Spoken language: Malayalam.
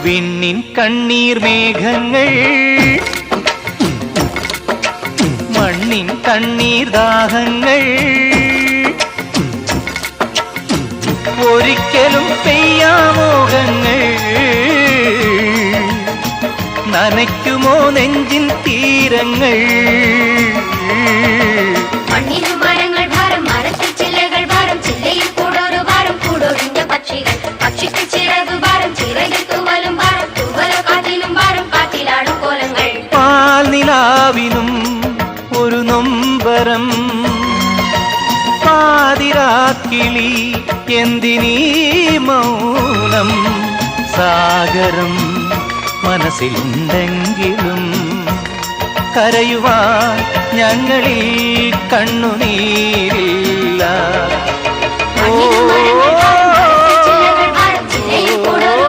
വിണ്ണിൻ കണ്ണീർ മേഘങ്ങൾ മണ്ണിൻ കണ്ണീർ ദാഹങ്ങൾ ഒരിക്കലും പെയ്യാമോഹങ്ങൾ നനയ്ക്കുമോ നെഞ്ചിൻ തീരങ്ങൾ മണ്ണിനു മരങ്ങൾ ഭാരം മരത്തിൽ ചില്ലകൾ ഭാരം ചില്ലയിൽ കൂടൊരു ഭാരം കൂടൊഴിഞ്ഞ പക്ഷികൾ പക്ഷിക്ക് ചിറകു ഭാരം ചിറകിൽ തൂവലും ഭാരം തൂവല കാറ്റിലും ഭാരം കാറ്റിലാടും കോലങ്ങൾ പാൽ നിലാവിനും ഒരു നൊമ്പരം പാതിരാക്കിളി എന്തിനീ മൗനം സാഗരം മനസ്സിലുണ്ടെങ്കിലും കരയുവാൻ ഞങ്ങളിൽ കണ്ണുനീരില്ല. മണ്ണിനു മരങ്ങൾ